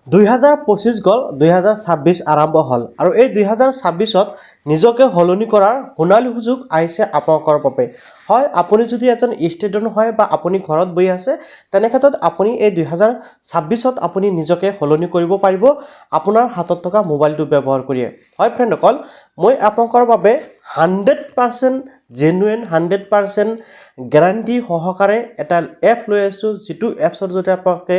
2025 গ'ল 2026 আৰম্ভ হ'ল আৰু এই 2026ত নিজকে সলনি কৰাৰ সোণালী সুযোগ আহিছে আপোনালোকৰ বাবে হয় আপুনি যদি এজন ষ্টুডেণ্ট হয় বা আপুনি ঘৰত বহি আছে তেনে ক্ষেত্ৰত আপুনি এই 2026ত আপুনি নিজকে সলনি কৰিব পাৰিব আপোনাৰ হাতত থকা মোবাইলটো ব্যৱহাৰ কৰি হয় ফ্ৰেণ্ডসকল মই আপোনালোকৰ বাবে 100% জেনুইন 100% গ্যাৰান্টি সহকাৰে এটা এপ লৈ আছো যেটো এপছৰ জৰিয়তে আপোনালোকে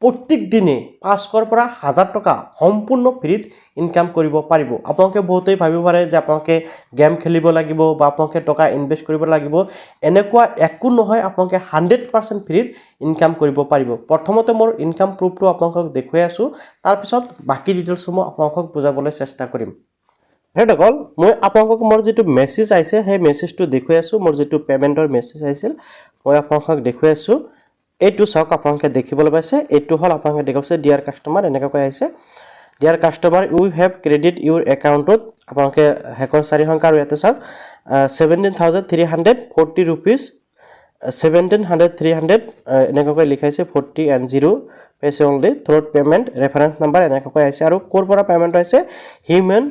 প্ৰত্যেক দিনে 500 পৰা 1000 টকা সম্পূৰ্ণ ফ্ৰীত ইনকাম কৰিব পাৰিব আপোনালোকে বহুতেই ভাবিব পাৰে যে আপোনালোকে গেম খেলিব লাগিব বা আপোনালোকে টকা ইনভেষ্ট কৰিব লাগিব এনেকুৱা একো নহয় আপোনালোকে 100% ফ্ৰীত ইনকাম কৰিব পাৰিব প্ৰথমতে মোৰ ইনকাম প্ৰুফটো আপোনালোকক দেখুৱাই আছো তাৰ পিছত বাকি ডিটেইলছসমূহ আপোনালোকক বুজাবলৈ চেষ্টা কৰিম হেডকল মই আপোনালোকক মোৰ যেটো মেছেজ আইছে সেই মেছেজটো দেখুৱাই আছো মোৰ যেটো পেমেন্টৰ মেছেজ আইছিল মই আপোনালোকক দেখুৱাই আছো এইটো চাওক আপোনালোকে দেখিবলৈ পাইছে এইটো হল আপোনালোকে দেখাইছে ডিয়াৰ কাস্টমাৰ এনেকৈ কৈ আছে dear customer you have credit your একাউণ্টত আপোনালোকে হেকৰ 4 সংখ্যা আৰু ইয়াতে চাওক 17340 रुपीस 17300 এনেকৈ লিখাইছে 40 and 0 পেছে only through payment reference number এনেকৈ আছে আৰু কোৰ পৰা পেমেন্ট হৈছে হিউম্যান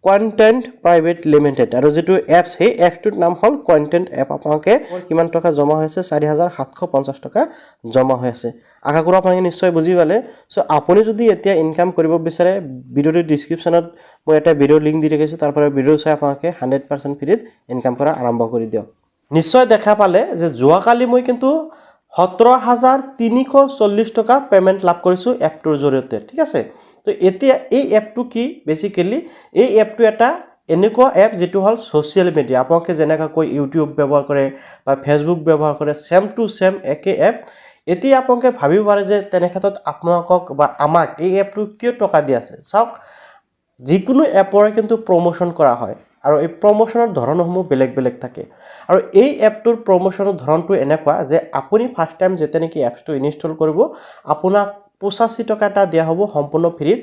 কন্টেন্ট প্ৰাইভেট লিমিটেড আৰু যেটো এপছ হে এপটোৰ নাম হল কন্টেন্ট এপ আপোনালোকে কিমান টকা জমা হৈছে 4750 টকা জমা হৈ আছে আশা কৰো আপোনালোকে নিশ্চয় বুজি পালে সো আপুনি যদি এতিয়া ইনকাম কৰিব বিচাৰে ভিডিওৰ ডেসক্ৰিপচনত মই এটা ভিডিও লিংক দি ৰাখিছো তাৰ পৰা ভিডিও চাই আপোনালোকে 100% ফ্ৰীত ইনকাম কৰা আৰম্ভ কৰি দিয়ক নিশ্চয় দেখা পালে যে যোৱাকালি মই কিন্তু 17340 টকা পেমেন্ট লাভ কৰিছো এপটোৰ জৰিয়তে ঠিক আছে তো এতিয়া এই এপটো কি বেসিক্যালি এই এপটো এটা এনেকুৱা এপ যেটো হল সোশ্যাল মিডিয়া আপোনালোকে যেনেকৈ ইউটিউব ব্যৱহাৰ কৰে বা ফেসবুক ব্যৱহাৰ কৰে সেম টু সেম একে এপ এতিয়া আপোনালোকে ভাবিব পাৰে যে তেনে ক্ষেত্ৰত আপোনালোকক বা আমাক এই এপটো কিয় টকা দি আছে চাওক যিকোনো এপৰে কিন্তু প্ৰমোশন কৰা হয় আৰু এই প্ৰমোশনৰ ধৰণসমূহ বেলেগ বেলেগ থাকে আৰু এই এপটোৰ প্ৰমোশনৰ ধৰণটো এনেকুৱা যে আপুনি ফাৰ্স্ট টাইম যেতে নেকি এপটো ইনষ্টল কৰিব আপোনাক 85 টকা এটা দিয়া হ'ব সম্পূৰ্ণ ফ্ৰীত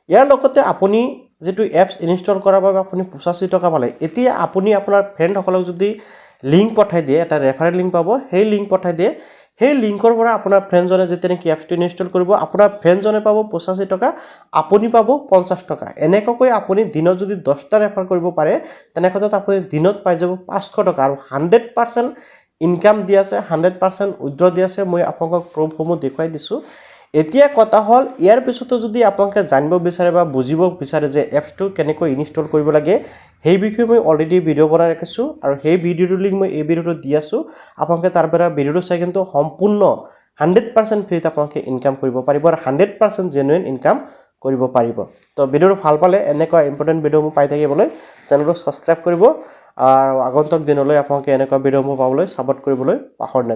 ইয়াৰ লগতে আপুনি যেটো এপছ ইনষ্টল কৰাৰ বাবে আপুনি 85 টকা পালে এতিয়া আপুনি আপোনাৰ ফ্ৰেণ্ড সকলক যদি লিংক পঠাই দিয়ে এটা ৰেফাৰেল লিংক পাব সেই লিংক পঠাই দিয়ে সেই লিংকৰ পৰা আপোনাৰ ফ্ৰেণ্ডজনে যেতে নেকি এপটো ইনষ্টল কৰিব আপোনাৰ ফ্ৰেণ্ডজনে পাব 85 টকা আপুনি পাব 50 টকা এনেকৈ আপুনি দিনত যদি 10টা ৰেফাৰ কৰিব পাৰে তেনেকৈ আপুনি দিনত পাই যাব 500 টকা আৰু 100% ইনকাম দি আছে 100% উইথড্ৰ দি আছে মই আপোনালোকক প্ৰুফসমূহ দেখুৱাই দিছো এতিয়া কথা হল ইয়াৰ পিছতো যদি আপোনালোকে জানিব বিচাৰে বা বুজিব বিচাৰে যে এপছটো কেনেকৈ ইনষ্টল কৰিব লাগে সেই বিষয়ে মই অলৰেডি ভিডিও বনাই ৰাখিছো আৰু সেই ভিডিওৰ লিংক মই এই ভিডিওটো দি আছো আপোনালোকে তাৰ পৰা ভিডিওটো চাই কিন্তু সম্পূৰ্ণ 100% ফ্ৰীত আপোনালোকে ইনকাম কৰিব পাৰিব আৰু 100% জেনুইন ইনকাম কৰিব পাৰিব তো ভিডিওটো ভাল পালে এনেকুৱা ইম্পৰ্টেন্ট ভিডিও মই পাই থাকিবলৈ চেনেলটো সাবস্ক্ৰাইব কৰিব আৰু আগন্তুক দিনলৈ আপোনালোকে এনেকুৱা ভিডিও মই পাবলৈ সাপোৰ্ট কৰিবলৈ পাহৰি